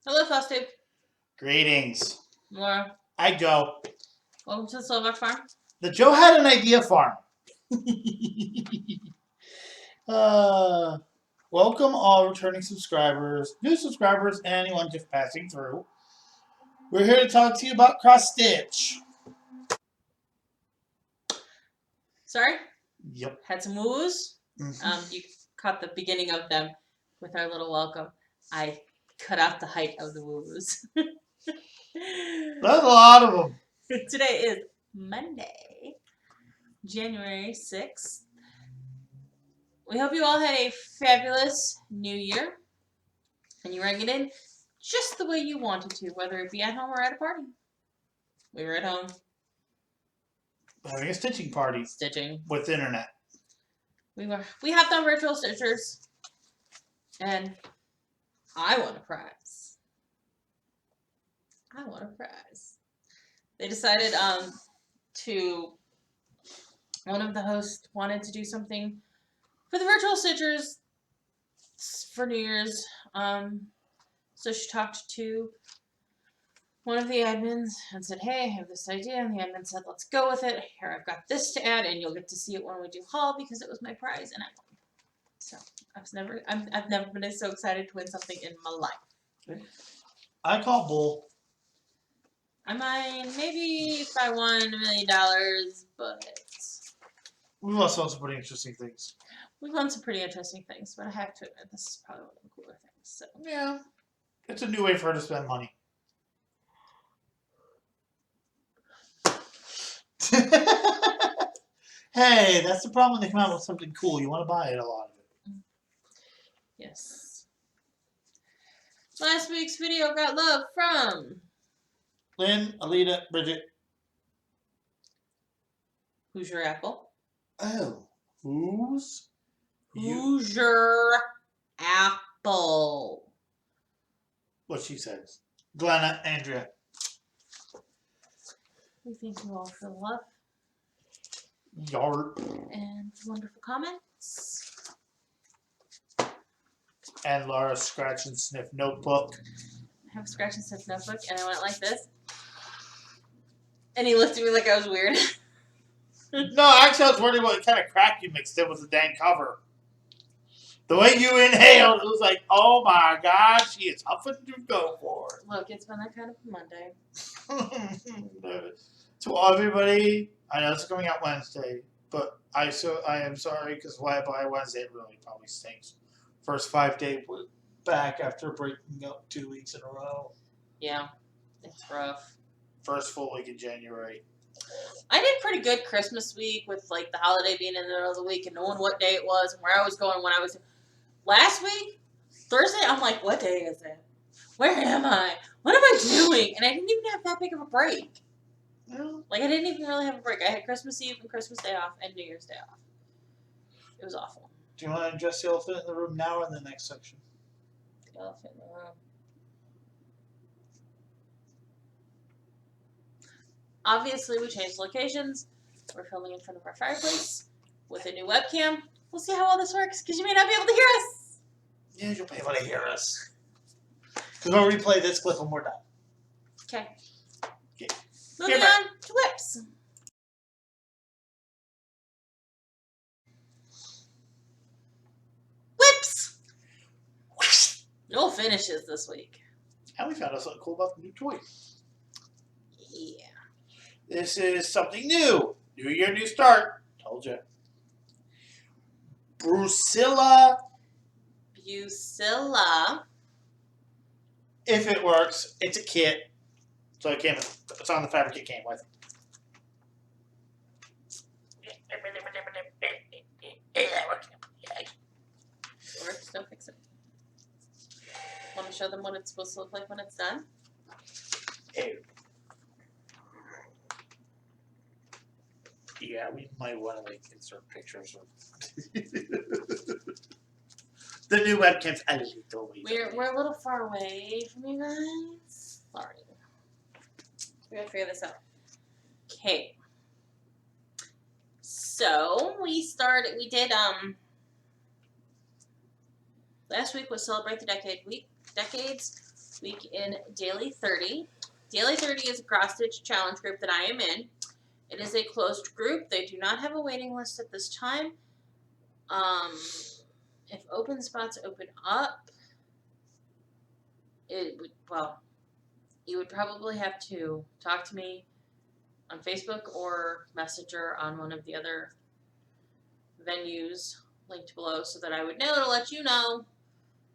Hello, Flosstube. Greetings. Laura. Hi, Joe. Welcome to the Slovak Farm. The Joe had an idea farm. Welcome all returning subscribers, new subscribers, and anyone just passing through. We're here to talk to you about cross stitch. Sorry? Yep. Had some woos. You caught the beginning of them with our little welcome. I cut out the height of the woos. That's a lot of them. Today is Monday, January 6th. We hope you all had a fabulous new year. And you rang it in just the way you wanted to, whether it be at home or at a party. We were at home. Having a stitching party. Stitching. With the internet. We have done virtual stitchers. And I won a prize. They decided one of the hosts wanted to do something for the virtual stitchers for New Year's. So she talked to one of the admins and said, hey, I have this idea. And the admin said, let's go with it. Here, I've got this to add, and you'll get to see it when we do haul because it was my prize and I won. So I've never been so excited to win something in my life. I call bull. I mean, maybe if I won $1 million, but We've also won some pretty interesting things. We've won some pretty interesting things, but I have to admit this is probably one of the cooler things. So yeah, it's a new way for her to spend money. Hey, that's the problem when they come out with something cool. You want to buy it, a lot of it. Yes. Last week's video got love from Lynn, Alita, Bridget. Who's Your Apple? Oh. Who's Your Apple? What she says. Glenna, Andrea. We thank you all for the love. Yard. And wonderful comments. And Laura's Scratch and Sniff notebook. I have a Scratch and Sniff notebook, and I went like this. And he looked at me like I was weird. No, actually, I was wondering what kind of crack you mixed in with the dang cover. The way you inhaled, it was like, oh my God, she is huffing to go for it. Look, it's been that kind of Monday. To everybody, I know this is coming out Wednesday, but I am sorry because by Wednesday it really probably stinks. First 5-day back after breaking up 2 weeks in a row. Yeah, it's rough. First full week in January. I did pretty good Christmas week with like the holiday being in the middle of the week and knowing what day it was and where I was going when I was. Last week, Thursday, I'm like, what day is it? Where am I? What am I doing? And I didn't even have that big of a break. No. Like, I didn't even really have a break. I had Christmas Eve and Christmas Day off and New Year's Day off. It was awful. Do you want to address the elephant in the room now or in the next section? The elephant in the room. Obviously, we changed locations. We're filming in front of our fireplace with a new webcam. We'll see how well this works, because you may not be able to hear us. Yeah, you'll be able to hear us. Because we'll replay this clip when we're done. Okay. Okay. Moving on to whips. Whips! No finishes this week. And we found out something cool about the new toy. Yeah. This is something new. New year, new start. Told you. Brucilla. If it works, it's a kit. So it's on the fabric it came with. Works, don't fix it. Want to show them what it's supposed to look like when it's done? Yeah, we might want to insert pictures of the new webcams. We're a little far away from you guys. Sorry. We gotta figure this out. Okay. So we did last week was Celebrate the Decades. week in Daily 30. Daily 30 is a cross-stitch challenge group that I am in. It is a closed group. They do not have a waiting list at this time. If open spots open up, you would probably have to talk to me on Facebook or Messenger on one of the other venues linked below so that I would know to let you know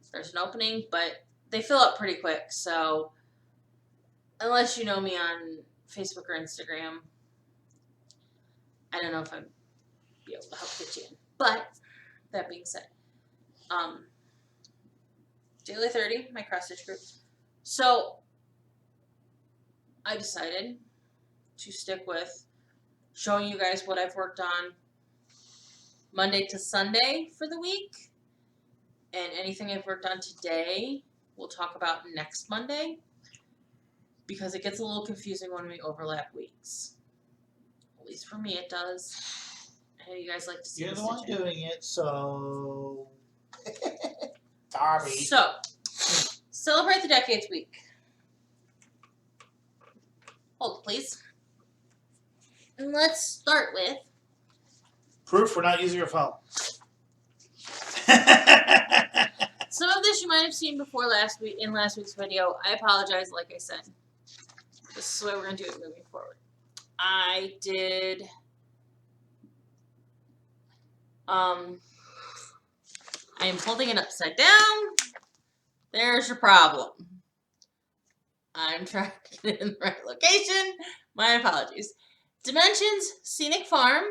if there's an opening, but they fill up pretty quick, so unless you know me on Facebook or Instagram, I don't know if I'd be able to help get you in. But that being said, Daily 30, my cross stitch group. So I decided to stick with showing you guys what I've worked on Monday to Sunday for the week, and anything I've worked on today we'll talk about next Monday, because it gets a little confusing when we overlap weeks. At least for me it does. I know you guys like to see You're the the one stitching. doing it, so. Darby. So, celebrate the Decades Week. Hold, please. And let's start with Proof we're not using your phone. some of this you might have seen before last week's video. I apologize, like I said. This is the way we're going to do it moving forward. I did I am holding it upside down. There's your problem. I'm trying to get it in the right location. My apologies. Dimensions Scenic Farm.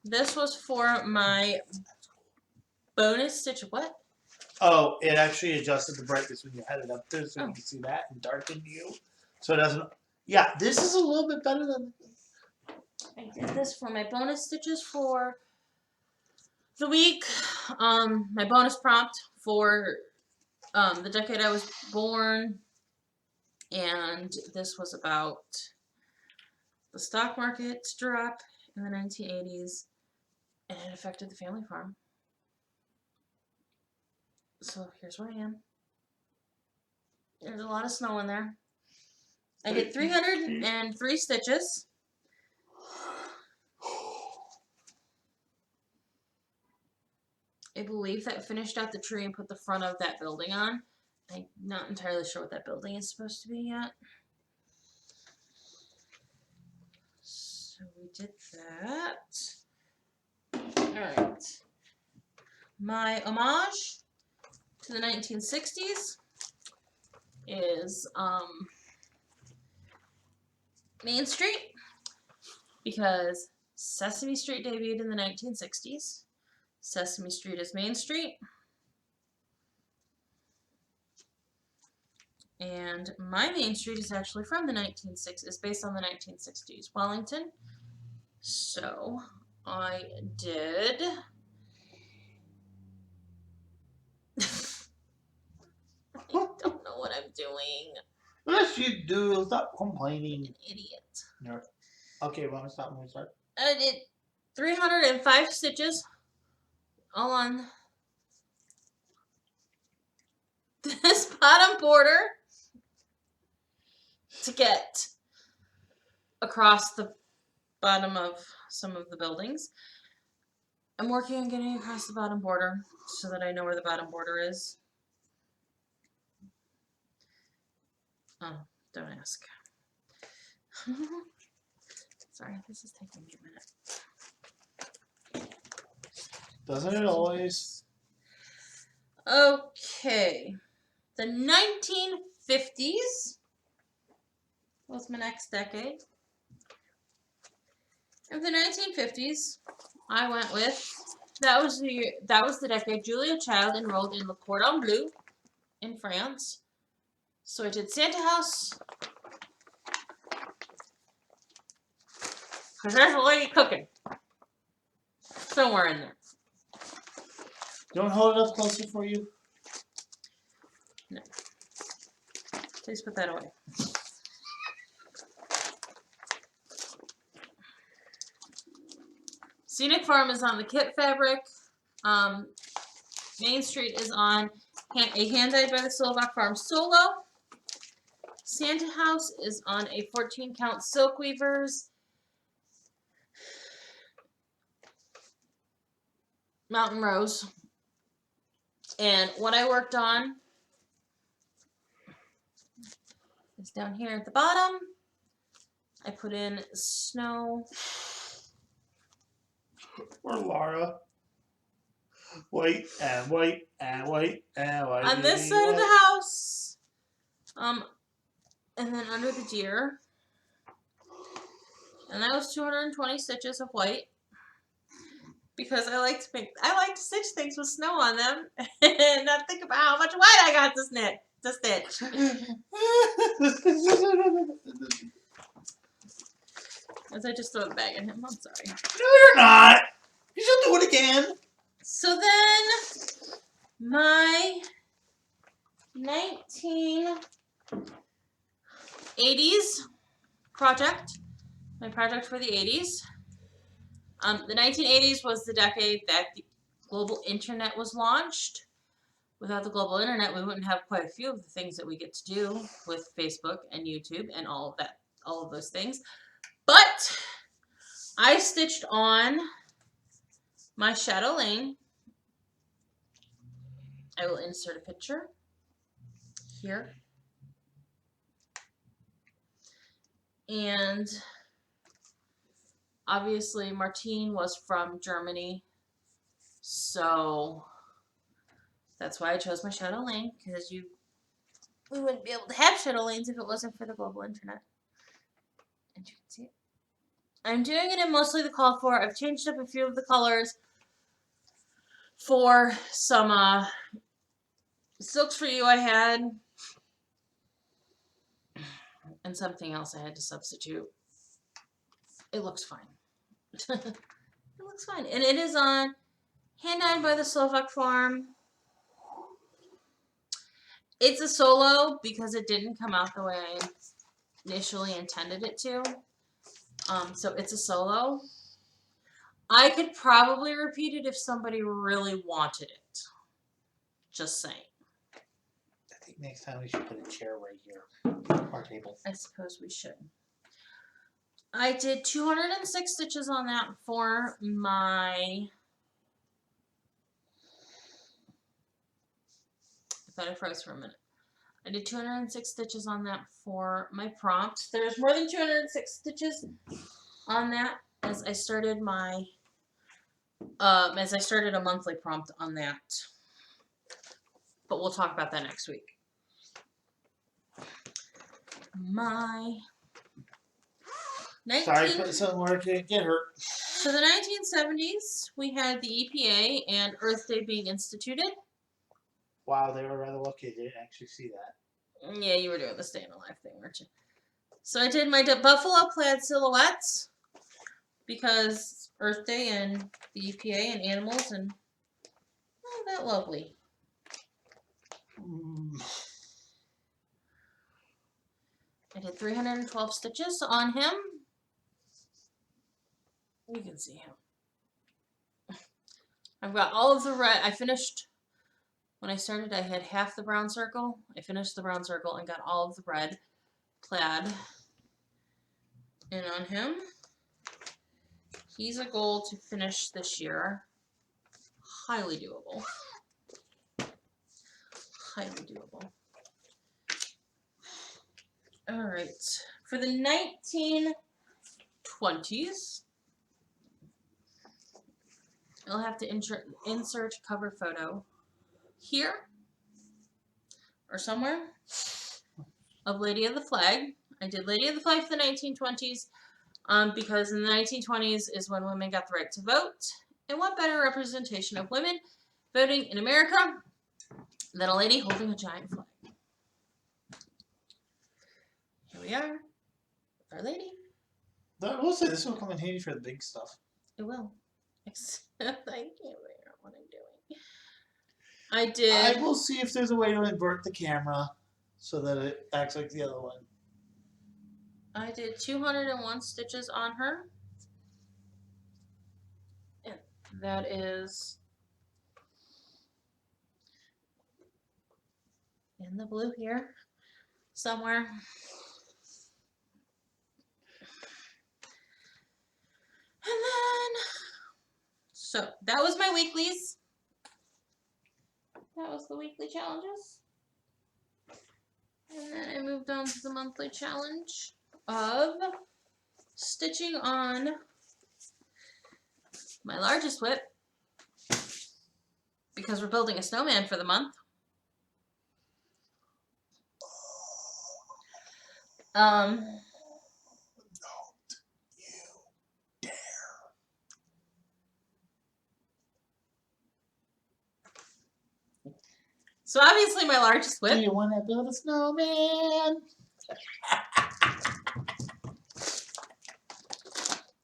This was for my bonus stitch. What? Oh, it actually adjusted the brightness when you had it up there, so you can see that and darkened you. So it doesn't. Yeah, this is a little bit better than. I did this for my bonus stitches for the week. My bonus prompt for the decade I was born, and this was about the stock market's drop in the 1980s, and it affected the family farm. So here's where I am. There's a lot of snow in there. I did 303 stitches. I believe that finished out the tree and put the front of that building on. I'm not entirely sure what that building is supposed to be yet. So we did that. Alright. My homage to the 1960s is Main Street, because Sesame Street debuted in the 1960s. Sesame Street is Main Street. And my Main Street is actually from the 1960s, is based on the 1960s Wellington. So I did I don't know what I'm doing. Yes, you do. Stop complaining. An idiot. No. Okay, well, stop when we start. I did 305 stitches all on this bottom border to get across the bottom of some of the buildings. I'm working on getting across the bottom border so that I know where the bottom border is. Oh, don't ask. Sorry, this is taking me a minute. Doesn't it always? Okay. The 1950s was my next decade. In the 1950s, I went with, that was the decade Julia Child enrolled in Le Cordon Bleu in France. So I did Santa House, because there's a lady cooking somewhere in there. Don't hold it up closer for you. No. Please put that away. Scenic Farm is on the kit fabric. Main Street is on a hand-dyed by the Silverback Farm solo. Santa House is on a 14-count Silk Weavers. Mountain Rose. And what I worked on is down here at the bottom. I put in snow. Or Laura. White and white and white and white. On this side of the house. And then under the deer. And that was 220 stitches of white. Because I like to stitch things with snow on them and not think about how much white I got to stitch. As I just throw the bag at him, I'm sorry. No, you're not. You should do it again. So then, my 1980s project, my project for the 80s. The 1980s was the decade that the global internet was launched. Without the global internet, we wouldn't have quite a few of the things that we get to do with Facebook and YouTube and all of those things. But I stitched on my Shadow Lane. I will insert a picture here. And obviously Martine was from Germany, so that's why I chose my Shadow Lane, because we wouldn't be able to have Shadow Lanes if it wasn't for the global internet. And you can see it. I'm doing it in mostly the call for. I've changed up a few of the colors for some Silks for You I had, and something else I had to substitute. It looks fine. It looks fine. And it is on hand-dyed by the Slovak Farm. It's a solo because it didn't come out the way I initially intended it to. So it's a solo. I could probably repeat it if somebody really wanted it. Just saying. I think next time we should put a chair right here. Our table. I suppose we should. I did 206 stitches on that for my... I thought I froze for a minute. I did 206 stitches on that for my prompt. There's more than 206 stitches on that as I started my a monthly prompt on that. But we'll talk about that next week. Sorry, put some work and get hurt. So the 1970s, we had the EPA and Earth Day being instituted. Wow, they were rather lucky they didn't actually see that. Yeah, you were doing the staying alive thing, weren't you? So I did my buffalo plaid silhouettes because Earth Day and the EPA and animals and oh, that lovely. I did 312 stitches on him. You can see him. I've got all of the red. I finished, when I started, I had half the brown circle. I finished the brown circle and got all of the red plaid in on him. He's a goal to finish this year. Highly doable. Highly doable. All right. For the 1920s, I'll have to insert cover photo here or somewhere of Lady of the Flag. I did Lady of the Flag for the 1920s because in the 1920s is when women got the right to vote. And what better representation of women voting in America than a lady holding a giant flag? Here we are, Our Lady. I will say this will come in handy for the big stuff. It will. Except I can't figure out what I'm doing. I will see if there's a way to invert the camera so that it acts like the other one. I did 201 stitches on her. And that is in the blue here somewhere. And then, so that was my weeklies. That was the weekly challenges. And then I moved on to the monthly challenge of stitching on my largest whip because we're building a snowman for the month. So obviously my largest whip. Do you want to build a snowman?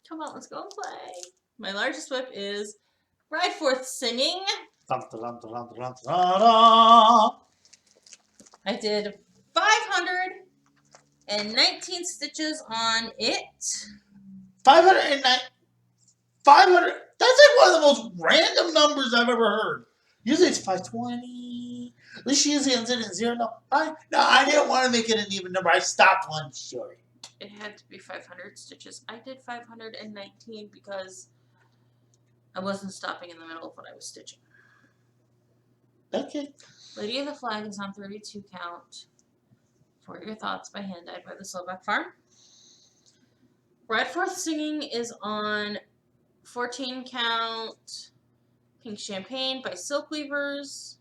Come on, let's go and play. My largest whip is Ride Forth Singing. Dun, dun, dun, dun, dun, dun, dun. I did 519 stitches on it. 509. 500. That's like one of the most random numbers I've ever heard. Usually it's 520. At least she usually ends it in 0. No, I didn't want to make it an even number. I stopped one short. It had to be 500 stitches. I did 519 because I wasn't stopping in the middle of what I was stitching. Okay. Lady of the Flag is on 32 count. For Your Thoughts by Hand Dyed by the Slovak Farm. Ride Forth Singing is on 14 count. Pink Champagne by Silk Weavers.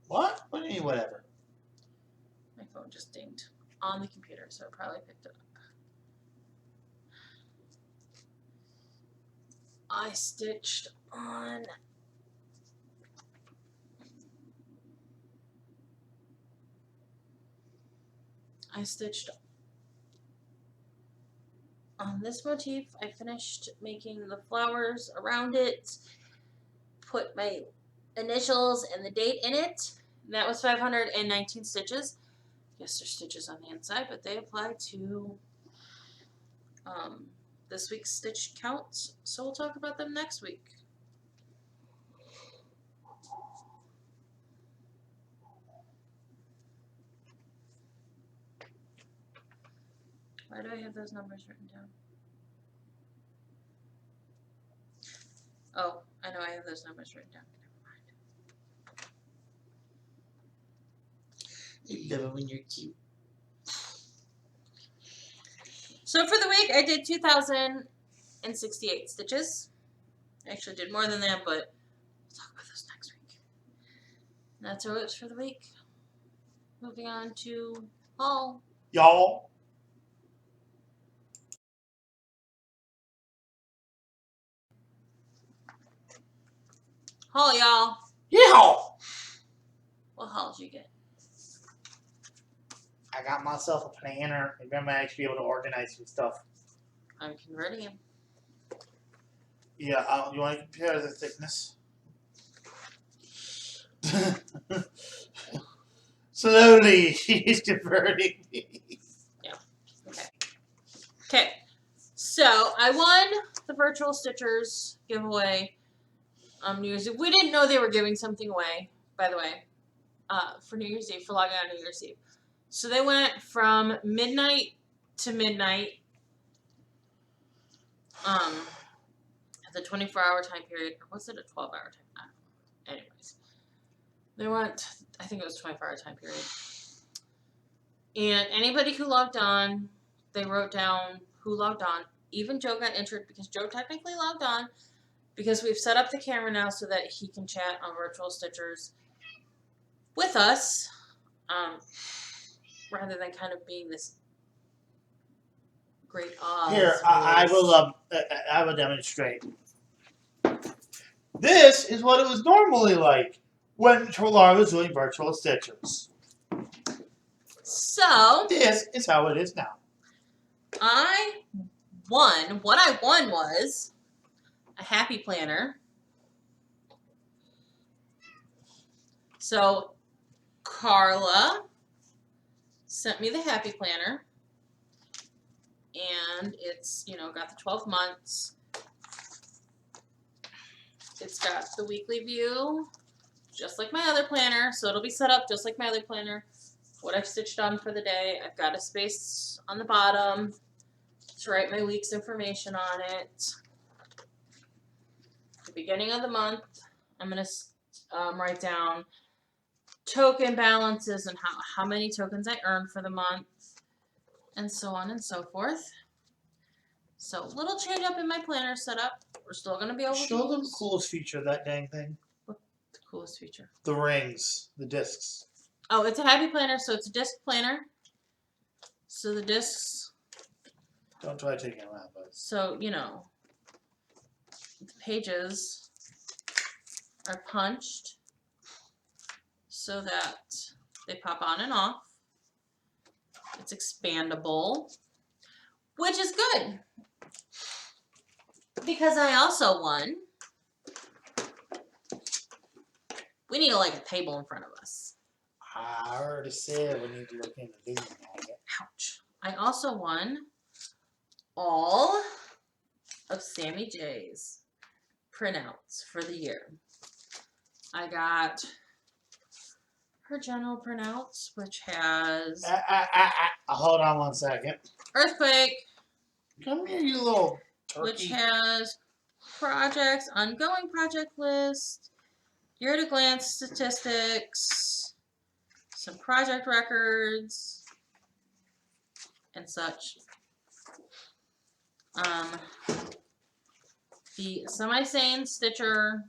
What? What do you mean, whatever? My phone just dinged on the computer, so it probably picked it up. I stitched on this motif. I finished making the flowers around it, put my initials and the date in it. That was 519 stitches. Yes, there's stitches on the inside, but they apply to this week's stitch counts, so we'll talk about them next week. Why do I have those numbers written down? Oh, I know I have those numbers written down. You love it when you're cute. So for the week, I did 2,068 stitches. I actually did more than that, but we'll talk about those next week. And that's our whips for the week. Moving on to haul. Y'all. Haul, y'all. Yeah. What haul did you get? I got myself a planner. Maybe I might actually be able to organize some stuff. I'm converting him. Yeah, you want to compare the thickness? Slowly, he's converting me. Yeah. Okay. Okay. So I won the virtual Stitchers giveaway on New Year's Eve. We didn't know they were giving something away, by the way, for New Year's Eve, for logging on New Year's Eve. So they went from midnight to midnight. At the 24-hour time period, or was it a 12-hour time? I don't know. Anyways, they went, I think it was 24-hour time period. And anybody who logged on, they wrote down who logged on. Even Joe got entered because Joe technically logged on because we've set up the camera now so that he can chat on Virtual Stitchers with us, rather than kind of being this great Oz. Here, I will demonstrate. This is what it was normally like when Trolar was doing Virtual Stitchers. So This is how it is now. I won. What I won was a happy planner. So Carla sent me the happy planner. And it's, got the 12 months. It's got the weekly view. just like my other planner, so it'll be set up just like my other planner. What I've stitched on for the day. I've got a space on the bottom to write my week's information on it. At the beginning of the month, I'm going to write down token balances and how many tokens I earned for the month, and so on and so forth. So, a little change up in my planner setup. We're still going to be able to Show them the coolest feature of that dang thing. What's the coolest feature? The rings, the discs. Oh, it's a happy planner, so it's a disc planner. So the discs. Don't try taking them out, but. So, you know, the pages are punched so that they pop on and off. It's expandable, which is good. Because I also won. We need like a table in front of us. I already said we need to look into doing that. Ouch. I also won all of Sammy J's printouts for the year. I got her general printouts, which has Hold on one second. Earthquake, Come here, you little turkey. which has projects, ongoing project list, year-to-glance statistics, some project records, and such. The semi-sane stitcher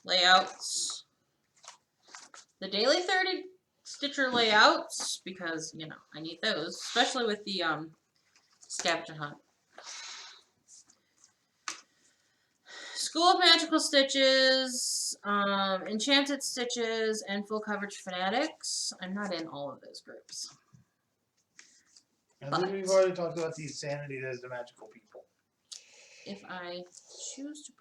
layouts, the daily 30 stitcher layouts, because, you know, I need those, especially with the scavenger hunt. School of Magical Stitches, Enchanted Stitches, and Full Coverage Fanatics. I'm not in all of those groups. I think we've already talked about the insanity that is the magical people. If I choose to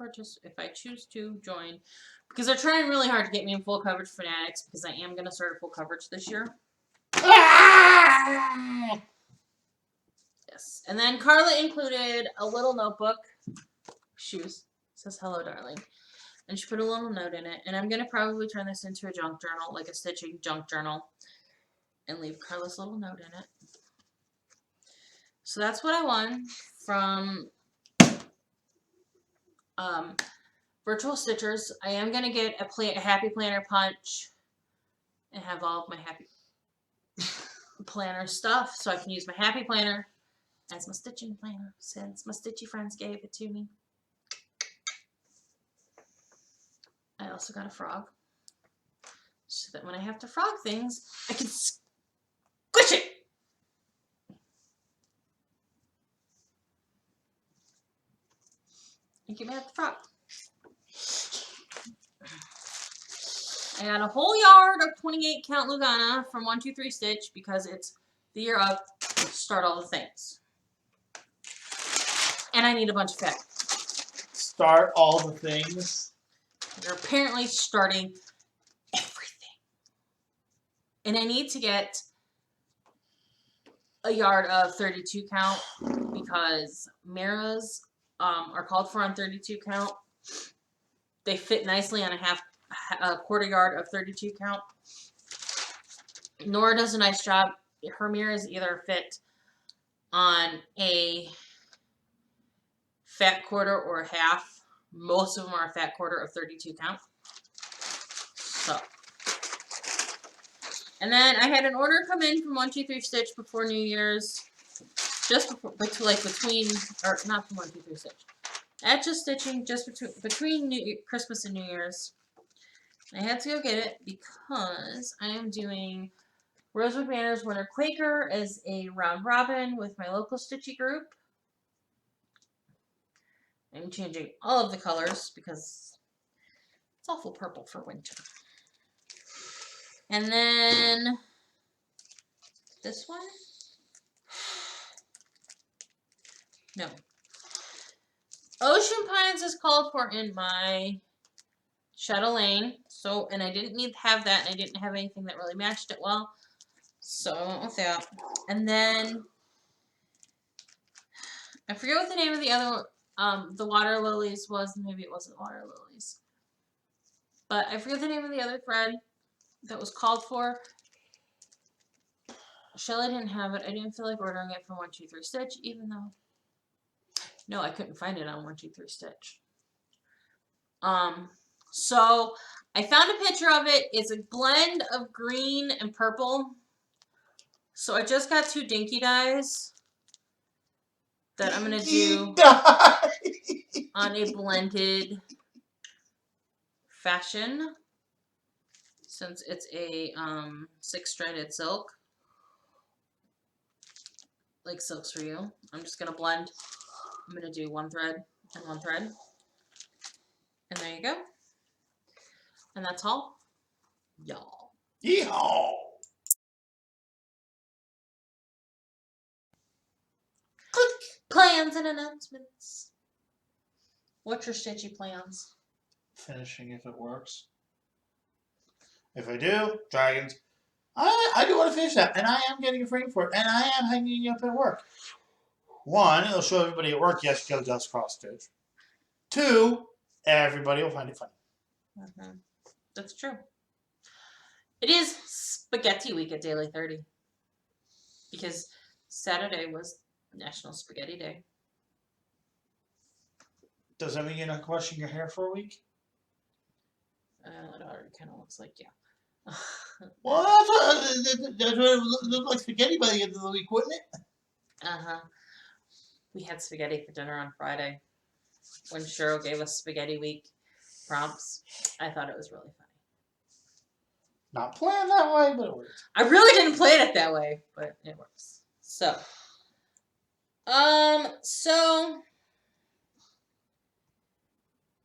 if I choose to join, because they're trying really hard to get me in Full Coverage Fanatics, because I am going to start a full coverage this year. Ah! Yes. And then Carla included a little notebook. Shoes. Says hello, darling. And she put a little note in it. And I'm going to probably turn this into a junk journal, like a stitching junk journal, and leave Carla's little note in it. So that's what I won from Virtual Stitchers. I am going to get a Happy Planner punch and have all of my Happy Planner stuff, so I can use my Happy Planner as my stitching planner, since my stitchy friends gave it to me. I also got a frog, so that when I have to frog things, I can squish it. And get me at the frog. I got a whole yard of 28 count Lugana from 123 Stitch because it's the year of start all the things. And I need a bunch of fabric. Start all the things. They're apparently starting everything. And I need to get a yard of 32 count because Mara's are called for on 32 count. They fit nicely on a quarter yard of 32 count. Nora does a nice job. Her mirrors either fit on a fat quarter or a half. Most of them are a fat quarter of 32 count. So. And then I had an order come in from 123 Stitch before New Year's. Just before, or not from 123 Stitch. At Just Stitching, just between Christmas and New Year's. I had to go get it because I am doing Rosewood Manor's Winter Quaker as a round robin with my local Stitchy group. I'm changing all of the colors because it's awful purple for winter. And then this one? No. Ocean Pines is called for in my Chatelaine. So, and I didn't need to have that, and I didn't have anything that really matched it well. So I went with that. And then I forget what the name of the other one. The water lilies was. Maybe it wasn't water lilies. But I forget the name of the other thread that was called for. Shelly didn't have it. I didn't feel like ordering it from 123 Stitch, even though no, I couldn't find it on 123 Stitch. So I found a picture of it. It's a blend of green and purple. So I just got 2 dinky dyes that I'm gonna do on a blended fashion, since it's a 6-stranded silk, like Silks for You. I'm just gonna blend. I'm gonna do 1 thread and 1 thread, and there you go. And that's all, y'all. Yeehaw! Plans and announcements. What's your stitchy plans? Finishing if it works. If I do, dragons. I do want to finish that, and I am getting a frame for it, and I am hanging it up at work. 1, it'll show everybody at work, yes, Joe does cross stitch. 2, everybody will find it funny. Mm-hmm. That's true. It is spaghetti week at Daily 30. Because Saturday was National Spaghetti Day. Does that mean you're not washing your hair for a week? It already kind of looks like, yeah. Well, that's what it would look like spaghetti by the end of the week, wouldn't it? Uh-huh. We had spaghetti for dinner on Friday. When Cheryl gave us Spaghetti Week prompts, I thought it was really funny. Not planned that way, but it works. I really didn't plan it that way, but it works. So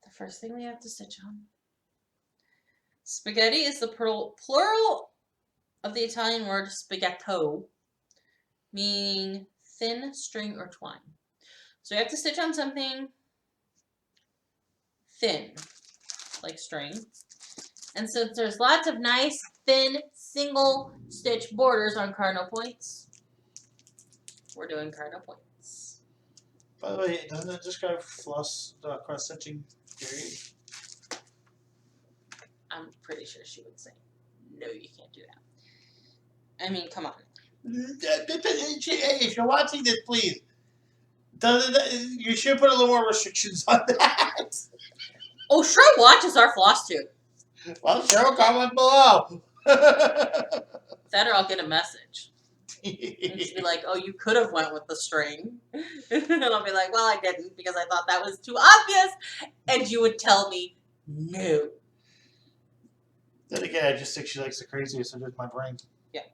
the first thing we have to stitch on. Spaghetti is the plural of the Italian word spaghetto, meaning thin string or twine. So you have to stitch on something thin, like string. And since there's lots of nice, thin, single stitch borders on cardinal points, we're doing cardinal points. By the way, doesn't it describe cross stitching period? I'm pretty sure she would say, no, you can't do that. I mean, come on. If you're watching this, please, you should put a little more restrictions on that. Oh, Cheryl watches our Flosstube. Well, Cheryl, comment below. That or I'll get a message. And she'd be like, oh, you could have went with the string. And I'll be like, well, I didn't because I thought that was too obvious. And you would tell me, no. Then again, I just think she likes the craziest, so does my brain. Yeah.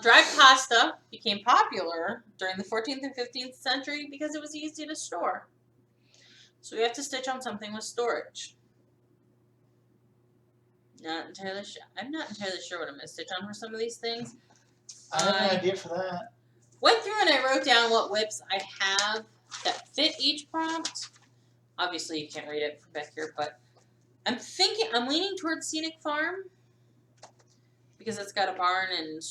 Dried pasta became popular during the 14th and 15th century because it was easy to store. So we have to stitch on something with storage. Not entirely sure. I'm not entirely sure what I'm going to stitch on for some of these things. I have an idea for that. Went through and I wrote down what whips I have that fit each prompt. Obviously, you can't read it from back here, but I'm leaning towards Scenic Farm because it's got a barn and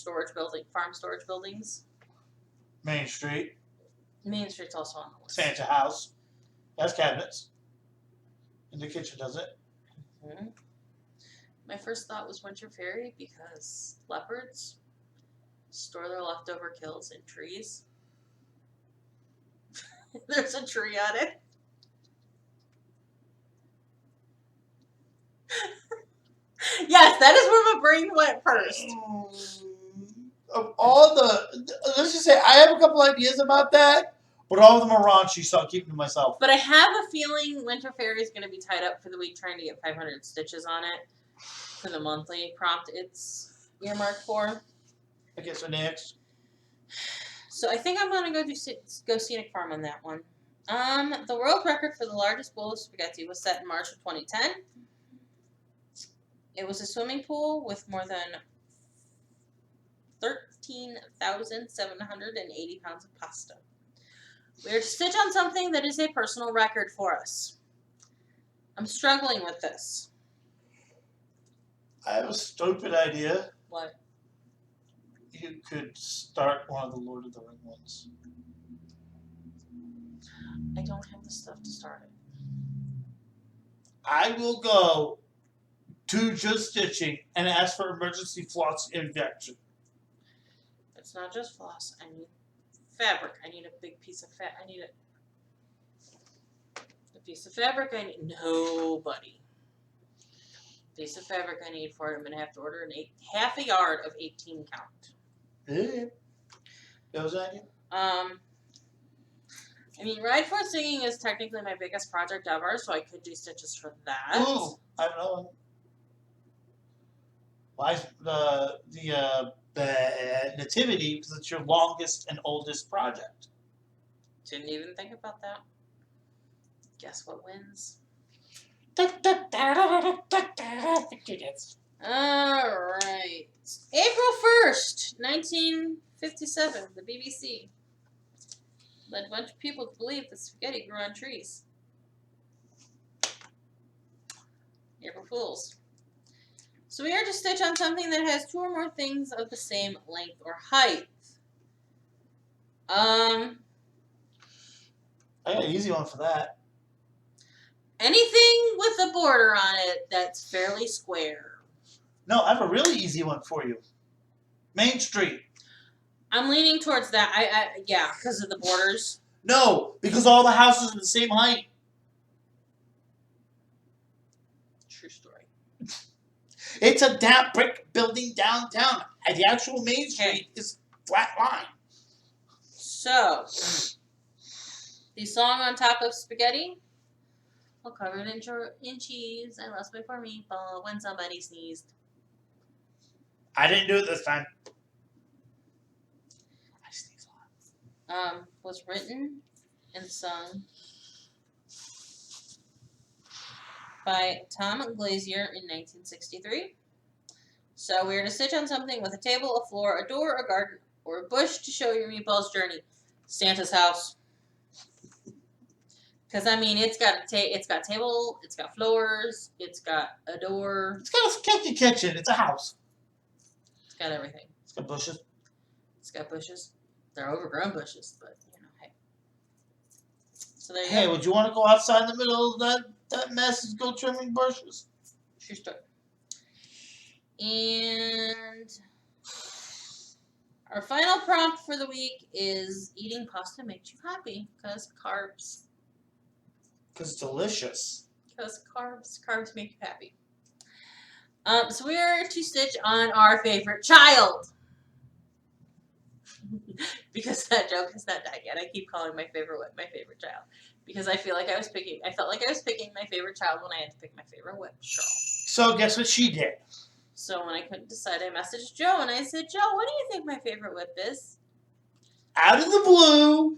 farm storage buildings. Main Street. Main Street's also on the list. Santa House. Has cabinets. In the kitchen, does it? Mm-hmm. My first thought was Winter Fairy because leopards store their leftover kills in trees. There's a tree on it. Yes, that is where my brain went first. Of all let's just say I have a couple ideas about that, but all of them are raunchy, so I'll keep them to myself. But I have a feeling Winter Fairy is going to be tied up for the week trying to get 500 stitches on it for the monthly prompt it's earmarked for. Okay, so next. So I think I'm going to go Scenic Farm on that one. The world record for the largest bowl of spaghetti was set in March of 2010. It was a swimming pool with more than 13,780 pounds of pasta. We are to stitch on something that is a personal record for us. I'm struggling with this. I have a stupid idea. What? You could start one of the Lord of the Ring ones. I don't have the stuff to start it. I will go to just stitching and ask for emergency floss injection. It's not just floss. I need fabric. I need a big piece of I need a piece of fabric. I need nobody. Piece of fabric I need for it. I'm gonna have to order half a yard of 18 count. Yeah. That was that. I mean, Ride for Singing is technically my biggest project ever, so I could do stitches for that. Ooh, I don't know. Why the nativity? Because it's your longest and oldest project. Didn't even think about that. Guess what wins? Alright. April 1st, 1957, the BBC led a bunch of people to believe that spaghetti grew on trees. April Fools. So we are to stitch on something that has 2 or more things of the same length or height. I got an easy one for that. Anything with a border on it that's fairly square. No, I have a really easy one for you. Main Street. I'm leaning towards that. Yeah, because of the borders. No, because all the houses are the same height. True story. It's a brick building downtown. And the actual Main Street is flat line. So, the song on top of spaghetti, all covered in cheese. I lost my poor meatball when somebody sneezed. I didn't do it this time. I sneeze a lot. Was written and sung by Tom Glazier in 1963. So we're to stitch on something with a table, a floor, a door, a garden, or a bush to show your meatball's journey. Santa's house. Because I mean, it's got table, it's got floors, it's got a door. It's got a kinky kitchen. It's a house. It's got everything. It's got bushes. It's got bushes. They're overgrown bushes, but you know, hey. So there you Hey, go. would you want to go outside in the middle of that mess and go trimming bushes? True story. And our final prompt for the week is eating pasta makes you happy because carbs. Because it's delicious. Because carbs make you happy. So we are to stitch on our favorite child. Because that joke has not died yet. I keep calling my favorite child. Because I felt like I was picking my favorite child when I had to pick my favorite whip girl. So guess what she did? So when I couldn't decide, I messaged Joe and I said, Joe, what do you think my favorite whip is? Out of the blue,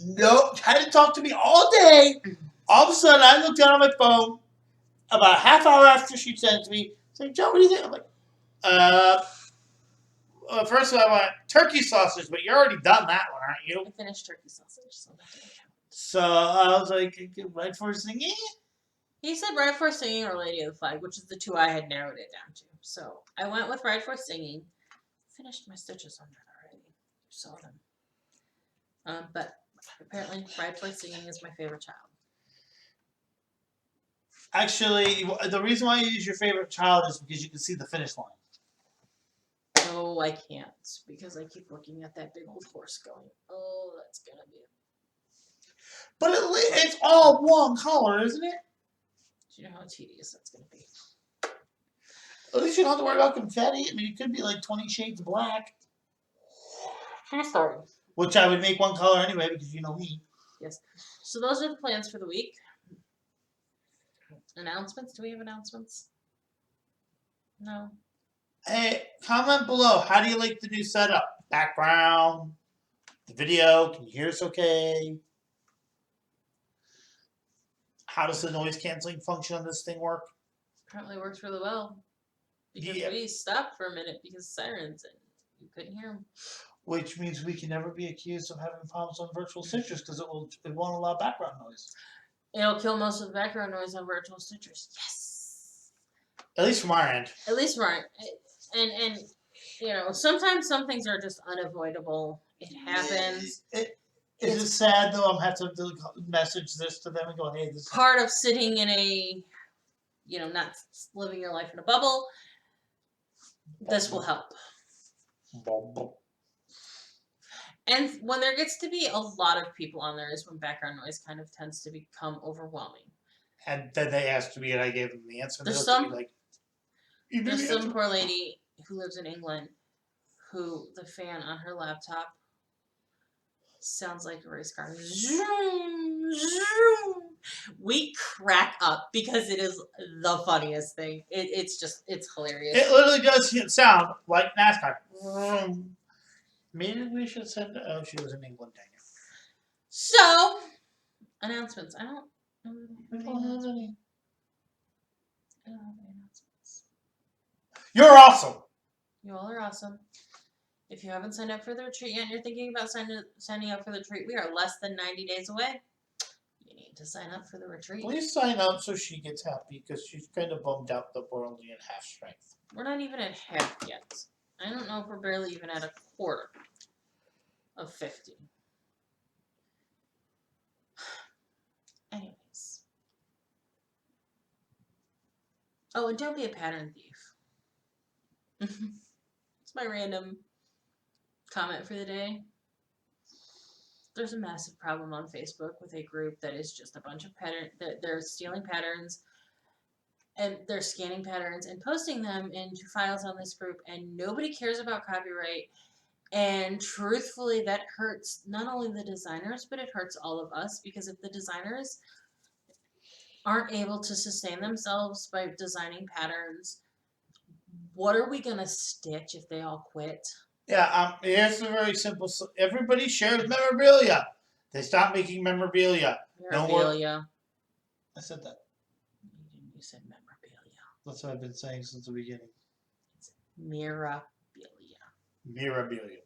nope, had to talk to me all day. All of a sudden, I looked down on my phone about a half hour after she sent it to me. Saying, Joe, what do you think? I'm like, well, first of all, I want turkey sausage, but you're already done that one, aren't you? I finished turkey sausage, so that didn't count. So I was like, right for singing? He said Ride for Singing or Lady of the Flag, which is the 2 I had narrowed it down to. So I went with Ride for Singing. Finished my stitches on that already. You saw them. But apparently Ride for Singing is my favorite child. Actually, the reason why you use your favorite child is because you can see the finish line. No, I can't, because I keep looking at that big old horse going, oh, that's going to be it. But it's all one color, isn't it? Do you know how tedious that's going to be? At least you don't have to worry about confetti. I mean, it could be like 20 shades of black. True story. Which I would make one color anyway, because you know me. Yes. So those are the plans for the week. Announcements? Do we have announcements? No. Hey, comment below. How do you like the new setup? Background, the video, can you hear us okay? How does the noise canceling function on this thing work? Apparently works really well. Because we stopped for a minute because sirens and you couldn't hear them. Which means we can never be accused of having problems on virtual stitchers because it won't allow background noise. It'll kill most of the background noise on virtual stitchers. Yes. At least from our end. At least from our end. And you know, sometimes some things are just unavoidable. It happens. Is it sad though? I'm have to message this to them and go, hey, this is part of sitting in a not living your life in a bubble, this will help. And when there gets to be a lot of people on there is when background noise kind of tends to become overwhelming. And then they asked me, and I gave them the answer. And There's they looked at me like, "You knew There's the answer?" some poor lady who lives in England who the fan on her laptop sounds like a race car. Zoom, zoom. We crack up because it is the funniest thing. It's hilarious. It literally does sound like NASCAR. Maybe we should send. Oh, she was in England, dang it. So, announcements. I don't have any announcements. You're awesome. You all are awesome. If you haven't signed up for the retreat yet and you're thinking about signing up for the retreat, we are less than 90 days away. You need to sign up for the retreat. Please sign up so she gets happy because she's kind of bummed out that we're only at half strength. We're not even at half yet. I don't know if we're barely even at a quarter of 50. Anyways. Oh, and don't be a pattern thief. It's my random comment for the day. There's a massive problem on Facebook with a group that is just a bunch of pattern. They're stealing patterns, and they're scanning patterns and posting them into files on this group, and nobody cares about copyright. And truthfully, that hurts not only the designers, but it hurts all of us, because if the designers aren't able to sustain themselves by designing patterns, what are we gonna stitch if they all quit? Yeah, here's a very simple. Everybody shares memorabilia. They stop making memorabilia. Memorabilia. I said that. You said memorabilia. That's what I've been saying since the beginning. It's mirabilia. Mirabilia.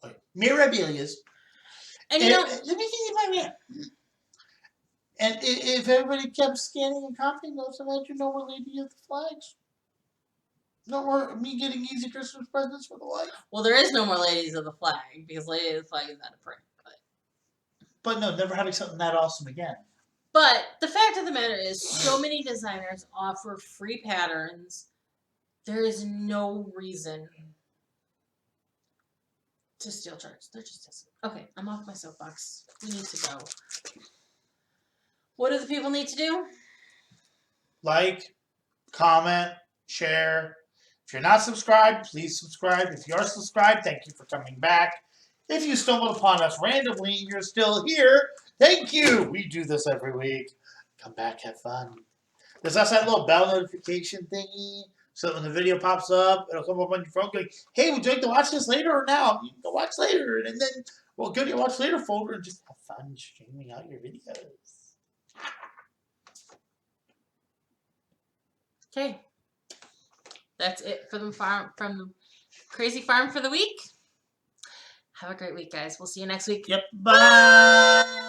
Like, mirabilias. And you know, let me think about that. And if everybody kept scanning and copying those, imagine no more Lady of the Flags. No more me getting easy Christmas presents for the life. Well, there is no more Ladies of the Flag because Lady of the Flag is out of print. But no, never having something that awesome again. But the fact of the matter is, so many designers offer free patterns. There is no reason to steal charts. There just isn't. Okay, I'm off my soapbox. We need to go. What do the people need to do? Like, comment, share. If you're not subscribed, please subscribe. If you are subscribed, thank you for coming back. If you stumbled upon us randomly and you're still here, thank you. We do this every week. Come back, have fun. There's also that little bell notification thingy. So when the video pops up, it'll come up on your phone going, hey, would you like to watch this later or now? You can go watch later. And then we'll go to your watch later folder and just have fun streaming out your videos. Okay. That's it for the farm, from the Crazy Farm for the week. Have a great week, guys. We'll see you next week. Yep. Bye.